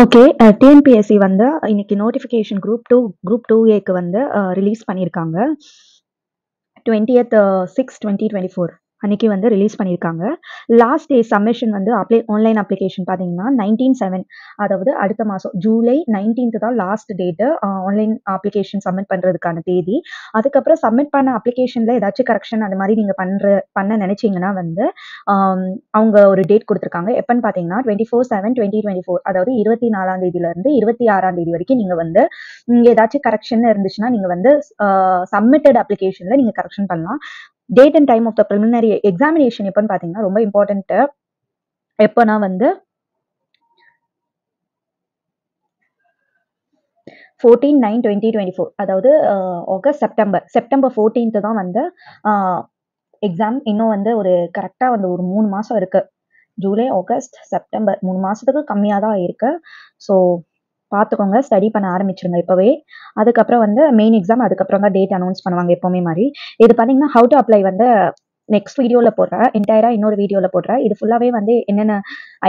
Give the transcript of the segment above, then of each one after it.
Okay. TNPSC வந்து இன்னைக்கு notification group 2ஏக்கு வந்து ரிலீஸ் பண்ணியிருக்காங்க. 20th 6/2024 அன்னைக்கு வந்து ரிலீஸ் பண்ணியிருக்காங்க. லாஸ்ட் டே சப்மிஷன் வந்து ஆன்லைன் அப்ளிகேஷன் பார்த்தீங்கன்னா 19/7 அதாவது அடுத்த மாசம் ஜூலை 19th தான் last date online application submit பண்றதுக்கான தேதி. அதுக்கப்புறம் சப்மிட் பண்ண அப்ளிகேஷன்ல ஏதாச்சும் கரெக்ஷன் அது மாதிரி நீங்க பண்ண நினைச்சீங்கன்னா வந்து அவங்க ஒரு டேட் கொடுத்துருக்காங்க. எப்பன்னு பார்த்தீங்கன்னா 24/7/2024 அதாவது 24ஆம் தேதியிலிருந்து 26ஆம் தேதி வரைக்கும் நீங்க வந்து ஏதாச்சும் கரெக்ஷன் இருந்துச்சுன்னா நீங்க வந்து சப்மிட்டட் அப்ளிகேஷன்ல நீங்க கரெக்ஷன் பண்ணலாம். Date and time of the preliminary examination எப்பன்னு பார்த்தீங்கன்னா ரொம்ப இம்பார்ட்டன்ட். எப்போனா வந்து 14/9/2024 அதாவது செப்டம்பர் 14th தான் வந்து எக்ஸாம். இன்னும் வந்து ஒரு கரெக்டா வந்து ஒரு 3 மாசம் இருக்கு. ஜூலை, ஆகஸ்ட், செப்டம்பர் 3 மாசத்துக்கு கம்மியா தான் இருக்கு. ஸோ பார்த்துக்கோங்க. ஸ்டடி பண்ண ஆரம்பிச்சிருங்க இப்பவே. அதுக்கப்புறம் வந்து மெயின் எக்ஸாம் அதுக்கப்புறம் தான் டேட் அனௌன்ஸ் பண்ணுவாங்க எப்பவுமே மாரி. இது பார்த்தீங்கன்னா ஹவ் டு அப்ளை வந்து நெக்ஸ்ட் வீடியோல போடுறேன். என்டையரா இன்னொரு வீடியோல போடுறேன். இது ஃபுல்லாவே வந்து என்னென்ன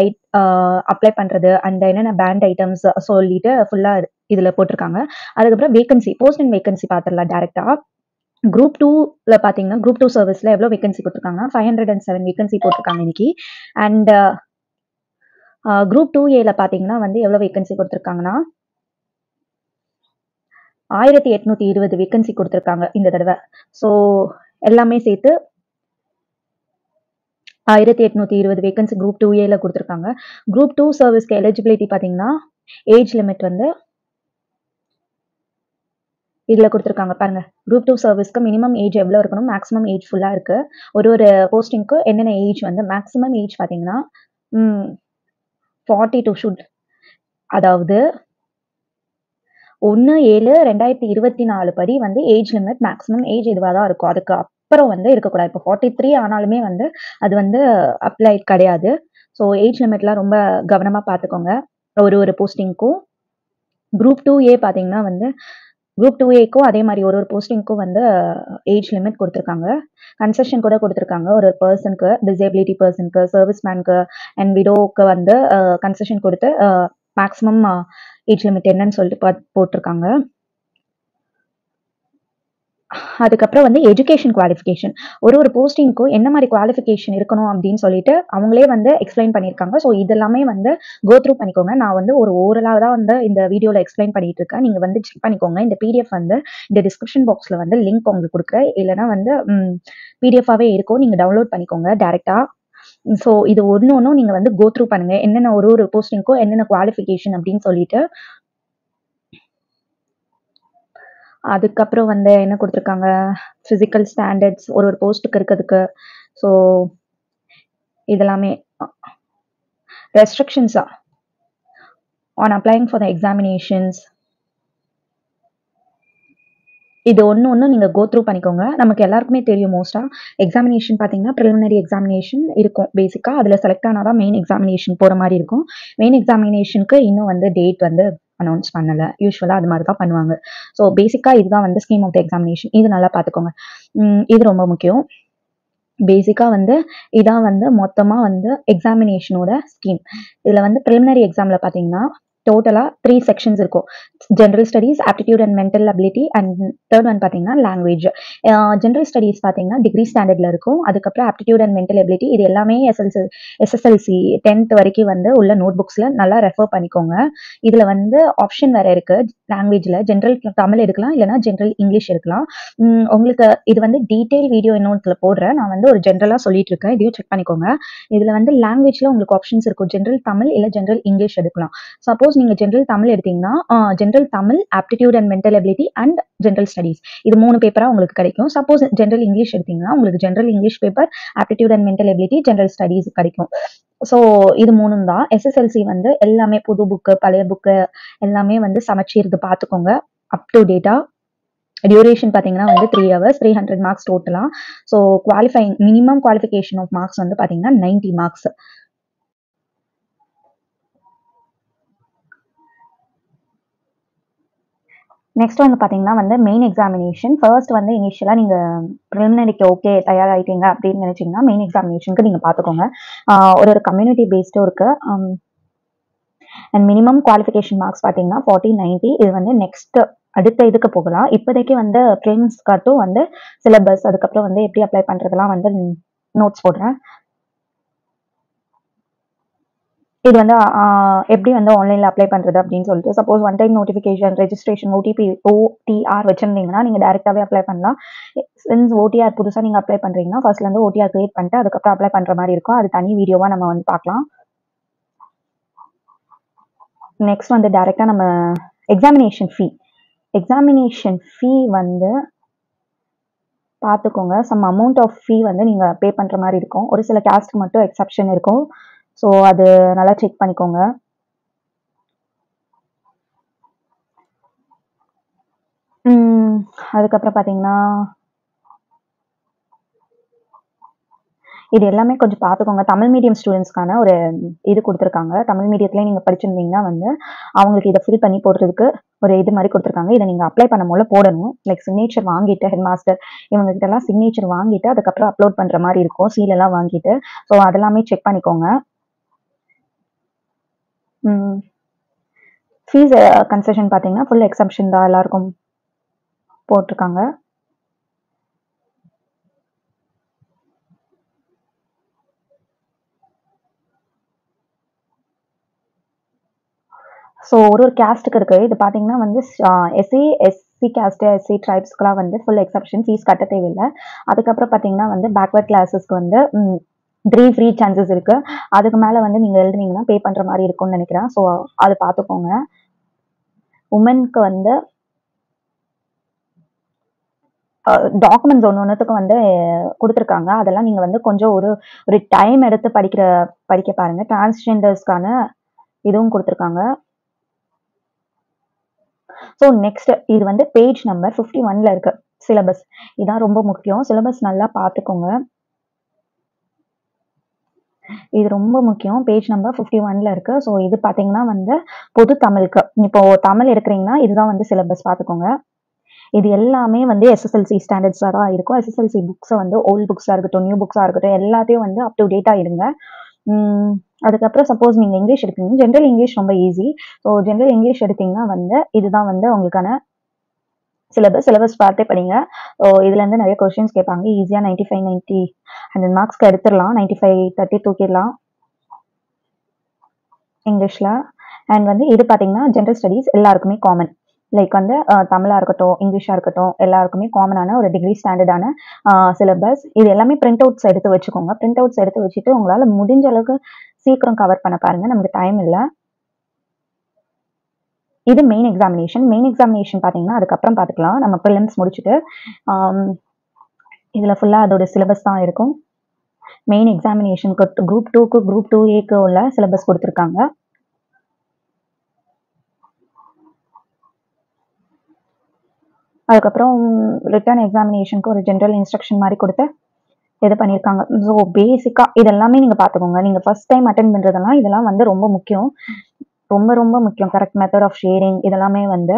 ஐ அப்ளை பண்றது அண்ட் என்னென்ன பேண்ட் ஐட்டம்ஸ் சொல்லிட்டு ஃபுல்லா இதுல போட்டிருக்காங்க. அதுக்கப்புறம் போஸ்ட் அண்ட் வேகன்சி பார்த்துடலாம் டைரக்டா. குரூப் 2ல பார்த்தீங்கன்னா குரூப் 2 சர்வீஸ்ல எவ்வளோ வேகன்சி கொடுத்துருக்காங்கன்னா 507 வேகன்சி போட்டிருக்காங்க இன்னைக்கு. அண்ட் குரூப் 2ஏல பார்த்தீங்கன்னா வந்து எவ்வளோ வேகன்சி கொடுத்துருக்காங்கன்னா 1820 வேகன்சி கொடுத்துருக்காங்க இந்த தடவை. ஸோ எல்லாமே சேர்த்து 1820 வேகன்சி குரூப் 2ஏல கொடுத்துருக்காங்க. குரூப் 2 சர்வீஸ்க்கு எலிஜிபிலிட்டி பார்த்தீங்கன்னா ஏஜ் லிமிட் வந்து இதுல கொடுத்துருக்காங்க பாருங்க. குரூப் 2 சர்வீஸ்க்கு மினிமம் ஏஜ் எவ்வளோ இருக்கணும், மேக்ஸிமம் ஏஜ் ஃபுல்லா இருக்கு. ஒரு போஸ்டிங்க்கு என்னென்ன ஏஜ் வந்து மேக்ஸிமம் ஏஜ் பார்த்தீங்கன்னா 42 ஷுட் அதாவது 1/7/2024 படி வந்து ஏஜ் லிமிட் மேக்ஸிமம் ஏஜ் இதுவாக தான் இருக்கும். அதுக்கு அப்புறம் வந்து இருக்கக்கூடாது. இப்போ 43 ஆனாலுமே வந்து அது வந்து அப்ளை கிடையாது. ஸோ ஏஜ் லிமிட்லாம் ரொம்ப கவனமா பார்த்துக்கோங்க ஒரு போஸ்டிங்க்கும். குரூப் 2ஏ பார்த்தீங்கன்னா வந்து குரூப் 2ஏக்கும் அதே மாதிரி ஒரு போஸ்டிங்க்கும் வந்து ஏஜ் லிமிட் கொடுத்துருக்காங்க. கன்செஷன் கூட கொடுத்துருக்காங்க. ஒரு பர்சனுக்கு டிசேபிலிட்டி பர்சனுக்கு சர்வீஸ் மேனுக்கு அண்ட் விடோவுக்கு வந்து கன்செஷன் கொடுத்து மேக்ஸிமம் ஏஜ் லிமிட் என்னன்னு சொல்லிட்டு போட்டிருக்காங்க. அதுக்கப்புறம் வந்து எஜுகேஷன் குவாலிஃபிகேஷன் ஒரு போஸ்டிங்க்கும் என்ன மாதிரி குவாலிஃபிகேஷன் இருக்கணும் அப்படின்னு சொல்லிட்டு அவங்களே வந்து எக்ஸ்பிளைன் பண்ணியிருக்காங்க. ஸோ இதெல்லாமே வந்து கோ த்ரூ பண்ணிக்கோங்க. நான் வந்து ஒரு ஓரலாக தான் வந்து இந்த வீடியோவில் எக்ஸ்பிளைன் பண்ணிட்டு இருக்கேன். நீங்கள் வந்து செக் பண்ணிக்கோங்க. இந்த பிடிஎஃப் வந்து இந்த டிஸ்கிரிப்ஷன் பாக்ஸில் வந்து லிங்க் உங்களுக்கு கொடுக்குறேன். இல்லைனா வந்து பிடிஎஃபாகவே இருக்கும். நீங்கள் டவுன்லோட் பண்ணிக்கோங்க டேரெக்டாக. ஸோ இது ஒன்றும் நீங்கள் வந்து கோ த்ரூ பண்ணுங்க. என்னென்ன ஒரு போஸ்டிங்க்கும் என்னென்ன குவாலிஃபிகேஷன் அப்படின்னு சொல்லிட்டு. அதுக்கப்புறம் வந்து என்ன கொடுத்துருக்காங்க, ஃபிசிக்கல் ஸ்டாண்டர்ட்ஸ் ஒரு போஸ்ட்டுக்கு இருக்கிறதுக்கு. ஸோ இதெல்லாமே ரெஸ்ட்ரிக்ஷன்ஸா on applying for the examinations. இது ஒன்று நீங்கள் கோ த்ரூ பண்ணிக்கோங்க. நமக்கு எல்லாருக்குமே தெரியும் மோஸ்ட்டாக எக்ஸாமினேஷன் பார்த்தீங்கன்னா ப்ரிலிமினரி எக்ஸாமினேஷன் இருக்கும் பேசிக்காக. அதில் செலக்ட் ஆனால் தான் மெயின் எக்ஸாமினேஷன் போகிற மாதிரி இருக்கும். மெயின் எக்ஸாமினேஷனுக்கு இன்னும் வந்து டேட் வந்து அனௌன்ஸ் பண்ணலை. யூஸ்வலாக அது மாதிரி தான் பண்ணுவாங்க. ஸோ பேசிக்காக இதுதான் வந்து ஸ்கீம் ஆஃப் த எக்ஸாமினேஷன். இது நல்லா பார்த்துக்கோங்க. இது ரொம்ப முக்கியம். பேசிக்காக வந்து இதான் வந்து மொத்தமாக வந்து எக்ஸாமினேஷனோட ஸ்கீம். இதில் வந்து ப்ரிலிமினரி எக்ஸாமில் பார்த்தீங்கன்னா டோட்டலாக 3 செக்ஷன்ஸ் இருக்கும். General studies, aptitude and mental ability and third one பார்த்தீங்கன்னா லாங்குவேஜ். ஜென்ரல் ஸ்டடீஸ் பார்த்தீங்கன்னா டிகிரி ஸ்டாண்டர்டில் இருக்கும். அதுக்கப்புறம் ஆப்டிடியூட் அண்ட் மென்டல் அபிலிட்டி இது எல்லாமே எஸ்எஸ்எல்சி 10th வரைக்கும் வந்து உள்ள நோட் புக்ஸில் நல்லா ரெஃபர் பண்ணிக்கோங்க. இதில் வந்து ஆப்ஷன் வேறு இருக்குது. லாங்குவேஜில் ஜென்ரல் தமிழ் எடுக்கலாம், இல்லைனா ஜென்ரல் இங்கிலீஷ் எடுக்கலாம். உங்களுக்கு இது வந்து டீட்டெயில் வீடியோ இன்னொன்று போடுறேன். நான் வந்து ஒரு ஜென்ரலாக சொல்லிட்டு இருக்கேன். இதையும் செக் பண்ணிக்கோங்க. இதில் வந்து லாங்குவேஜில் உங்களுக்கு ஆப்ஷன்ஸ் இருக்கும். ஜென்ரல் தமிழ் இல்லை ஜென்ரல் இங்கிலீஷ் எடுக்கலாம். சப்போஸ் நீங்க ஜென்ரல் தமிழ் எடுத்தீங்கன்னா general Tamil, aptitude and mental ability and general studies இது 3 பேப்பரா உங்களுக்கு கிடைக்கும். சப்போஸ் ஜென்ரல் இங்கிலீஷ் எடுத்தீங்கன்னா உங்களுக்கு general English paper, aptitude and mental ability, general studies கிடைக்கும். ஸோ இது 3 தான். எஸ்எஸ்எல்சி வந்து எல்லாமே புது புக்கு பழைய புக்கு எல்லாமே வந்து சமைச்சிருந்து பார்த்துக்கோங்க அப் டு டேட்டா. டியூரேஷன் பார்த்தீங்கன்னா வந்து 3 hours 300 மார்க்ஸ் டோட்டலா. So minimum qualification of marks வந்து பார்த்தீங்கன்னா 90 மார்க்ஸ். நெக்ஸ்ட் வந்து பார்த்தீங்கன்னா வந்து மெயின் எக்ஸாமினேஷன். ஃபர்ஸ்ட் வந்து இனிஷியலாக நீங்கள் ப்ரிலிமினரிக்கு ஓகே தயாராகிட்டீங்க அப்படின்னு நினச்சிங்கன்னா மெயின் எக்ஸாமினேஷனுக்கு நீங்கள் பார்த்துக்கோங்க. ஒரு கம்யூனிட்டி பேஸ்டும் இருக்குது. அண்ட் மினிமம் குவாலிஃபிகேஷன் மார்க்ஸ் பார்த்தீங்கன்னா 40-90. இது வந்து நெக்ஸ்ட் அடுத்த இதுக்கு போகலாம். இப்போதைக்கு வந்து ப்ரிலிம்ஸ்க்காட்டும் வந்து சிலபஸ், அதுக்கப்புறம் வந்து எப்படி அப்ளை பண்ணுறதுலாம் வந்து நோட்ஸ் போடுறேன். இது வந்து எப்படி வந்து ஆன்லைனில் அப்ளை பண்ணுறது அப்படின்னு சொல்லிட்டு, suppose one time notification, registration, OTR வச்சுருந்தீங்கன்னா நீங்கள் டேரெக்டாகவே அப்ளை பண்ணலாம். சின்ஸ் ஓடிஆர் புதுசாக நீங்கள் அப்ளை பண்ணுறீங்கன்னா ஃபர்ஸ்ட்லேருந்து ஓடிஆர் கிரியேட் பண்ணிட்டு அதுக்கப்புறம் அப்ளை பண்ணுற மாதிரி இருக்கும். அது தனி வீடியோவாக நம்ம வந்து பார்க்கலாம். நெக்ஸ்ட் வந்து டேரெக்டாக நம்ம எக்ஸாமினேஷன் ஃபீ வந்து பார்த்துக்கோங்க. சம் அமௌண்ட் ஆஃப் ஃபீ வந்து நீங்கள் பே பண்ணுற மாதிரி இருக்கும். ஒரு சில கேஸ்ட்க்கு மட்டும் எக்ஸப்ஷன் இருக்கும். ஸோ அது நல்லா செக் பண்ணிக்கோங்க. அதுக்கப்புறம் பார்த்தீங்கன்னா இது எல்லாமே கொஞ்சம் பார்த்துக்கோங்க. தமிழ் மீடியம் ஸ்டூடெண்ட்ஸ்க்கான ஒரு இது கொடுத்துருக்காங்க. தமிழ் மீடியத்தில் நீங்கள் படிச்சிருந்தீங்கன்னா வந்து அவங்களுக்கு இதை ஃபில் பண்ணி போடுறதுக்கு ஒரு இது மாதிரி கொடுத்துருக்காங்க. இதை நீங்கள் அப்ளை பண்ணும்போது போடணும். லைக் சிக்னேச்சர் வாங்கிட்டு ஹெட் மாஸ்டர் இவங்ககிட்டலாம் சிக்னேச்சர் வாங்கிட்டு அதுக்கப்புறம் அப்லோட் பண்ணுற மாதிரி இருக்கும். சீலெல்லாம் வாங்கிட்டு. ஸோ அதெல்லாமே செக் பண்ணிக்கோங்க. ஃபீஸ் கன்செஷன் பார்த்தீங்கன்னா ஃபுல் எக்ஸம்ஷன் தான் எல்லாருக்கும் போட்டிருக்காங்க. ஸோ ஒரு கேஸ்ட்டுக்கு இருக்குது. இது பார்த்தீங்கன்னா வந்து எஸ்சி கேஸ்ட்டு, எஸ்சி ட்ரைப்ஸ்க்குலாம் வந்து ஃபுல் எக்ஸப்ஷன், ஃபீஸ் கட்ட தேவையில்லை. அதுக்கப்புறம் பார்த்தீங்கன்னா வந்து பேக்வர்ட் கிளாஸஸ்க்கு வந்து ஃப்ரீ சான்சஸ் இருக்குது. அதுக்கு மேலே வந்து நீங்கள் எழுதுனீங்கன்னா பே பண்ணுற மாதிரி இருக்கும்னு நினைக்கிறேன். ஸோ அது பார்த்துக்கோங்க. உமனுக்கு வந்து டாக்குமெண்ட்ஸ் ஒன்றுத்துக்கும் வந்து கொடுத்துருக்காங்க. அதெல்லாம் நீங்கள் வந்து கொஞ்சம் ஒரு டைம் எடுத்து படிக்க பாருங்கள். டிரான்ஸ்ஜெண்டர்ஸ்க்கான இதுவும் கொடுத்துருக்காங்க. ஸோ நெக்ஸ்ட் இது வந்து பேஜ் நம்பர் 51ல இருக்கு சிலபஸ். இதான் ரொம்ப முக்கியம். சிலபஸ் நல்லா பார்த்துக்கோங்க. இது ரொம்ப முக்கியம். பேஜ் நம்பர் 51ல இருக்கு. ஸோ இது பார்த்தீங்கன்னா வந்து பொது தமிழுக்கு. இப்போ தமிழ் எடுக்கிறீங்கன்னா இதுதான் வந்து சிலபஸ் பார்த்துக்கோங்க. இது எல்லாமே வந்து எஸ்எஸ்எல்சி ஸ்டாண்டர்ட்ஸாக தான் இருக்கும். எஸ்எஸ்எல்சி புக்ஸை வந்து ஓல்டு புக்ஸாக இருக்கட்டும், நியூ புக்ஸாக இருக்கட்டும், எல்லாத்தையும் வந்து அப் டு டேட்டாக இருங்க. அதுக்கப்புறம் சப்போஸ் நீங்கள் இங்கிலீஷ் எடுத்தீங்கன்னா ஜென்ரல் இங்கிலீஷ் ரொம்ப ஈஸி. ஸோ ஜென்ரல் இங்கிலீஷ் எடுத்தீங்கன்னா வந்து இதுதான் வந்து உங்களுக்கான சிலபஸ் பார்த்தே படிங்க. ஸோ இதுலேருந்து நிறைய கொஸ்டின்ஸ் கேட்பாங்க. ஈஸியாக 95, 100 மார்க்ஸ்க்கு எடுத்துடலாம். 95, 30 தூக்கிடலாம் இங்கிலீஷில். அண்ட் வந்து இது பார்த்தீங்கன்னா ஜென்ரல் ஸ்டடீஸ் எல்லாருக்குமே காமன். லைக் வந்து தமிழாக இருக்கட்டும், இங்கிலீஷாக இருக்கட்டும், எல்லாருக்குமே காமனான ஒரு டிகிரி ஸ்டாண்டர்டான சிலபஸ். இது எல்லாமே பிரிண்ட் அவுட்ஸ் எடுத்து வச்சுக்கோங்க. பிரிண்ட் அவுட்ஸ் எடுத்து வச்சுட்டு உங்களால் முடிஞ்ச அளவுக்கு சீக்கிரம் கவர் பண்ண பாருங்க. நமக்கு டைம் இல்லை. இது மெயின் எக்ஸாமினேஷன் பார்த்தீங்கன்னா அதுக்கப்புறம் பார்த்துக்கலாம். நம்ம ப்ரிலிம்ஸ் முடிச்சுட்டு இதில் ஃபுல்லாக அதோட சிலபஸ் தான் இருக்கும். மெயின் எக்ஸாமினேஷனுக்கு குரூப் 2க்கு குரூப் 2A உள்ள சிலபஸ் கொடுத்துருக்காங்க. அதுக்கப்புறம் ரிட்டன் எக்ஸாமினேஷனுக்கு ஒரு ஜென்ரல் இன்ஸ்ட்ரக்ஷன் மாதிரி கொடுத்து இது பண்ணியிருக்காங்க. ஸோ பேசிக்காக இதெல்லாமே நீங்கள் பார்த்துக்கோங்க. நீங்கள் ஃபர்ஸ்ட் டைம் அட்டென்ட் பண்ணுறதெல்லாம் இதெல்லாம் வந்து ரொம்ப முக்கியம். ரொம்ப முக்கியம். கரெக்ட் மெத்தட் ஆஃப் ஷேரிங் இதெல்லாமே வந்து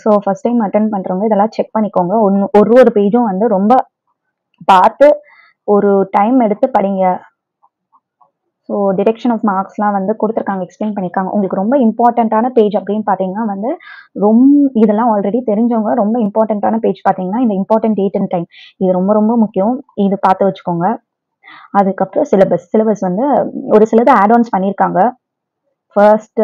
ஸோ ஃபர்ஸ்ட் டைம் அட்டென்ட் பண்ணுறவங்க இதெல்லாம் செக் பண்ணிக்கோங்க. ஒரு பேஜும் வந்து ரொம்ப பார்த்து ஒரு டைம் எடுத்து படிங்க. ஸோ டிடெக்ஷன் ஆஃப் மார்க்ஸ்லாம் வந்து கொடுத்துருக்காங்க, எக்ஸ்பிளைன் பண்ணியிருக்காங்க. உங்களுக்கு ரொம்ப இம்பார்ட்டண்ட்டான பேஜ் அப்படின்னு பார்த்தீங்கன்னா வந்து இதெல்லாம் ஆல்ரெடி தெரிஞ்சவங்க ரொம்ப இம்பார்ட்டண்ட்டான பேஜ் பார்த்தீங்கன்னா இந்த இம்பார்ட்டன்ட் டேட் அண்ட் டைம் இது ரொம்ப முக்கியம். இது பார்த்து வச்சுக்கோங்க. அதுக்கப்புறம் சிலபஸ் வந்து ஒரு சிலது ஆட்-ஆன்ஸ் பண்ணியிருக்காங்க. ஃபர்ஸ்ட்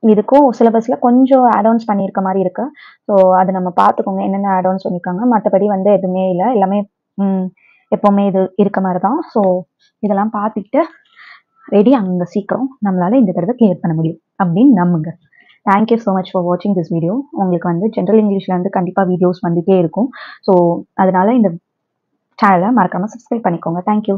இதுக்கும் சிலபஸில் கொஞ்சம் ஆட்-ஆன்ஸ் பண்ணியிருக்க மாதிரி இருக்கு. ஸோ அதை நம்ம பார்த்துக்கோங்க என்னென்ன ஆட்-ஆன்ஸ் பண்ணியிருக்காங்க. மற்றபடி வந்து எதுவுமே இல்லை. எல்லாமே எப்போவுமே இது இருக்க மாதிரி தான். ஸோ இதெல்லாம் பார்த்துக்கிட்டு ரெடி அங்கே சீக்கிரம் நம்மளால் இந்த தடவை கிளியர் பண்ண முடியும் அப்படின்னு நம்புங்க. தேங்க்யூ ஸோ மச் ஃபார் வாட்சிங் திஸ் வீடியோ. உங்களுக்கு வந்து ஜென்ரல் இங்கிலீஷில் வந்து கண்டிப்பாக வீடியோஸ் வந்துகிட்டே இருக்கும். ஸோ அதனால இந்த சேனலை மறக்காமல் சப்ஸ்கிரைப் பண்ணிக்கோங்க. தேங்க்யூ.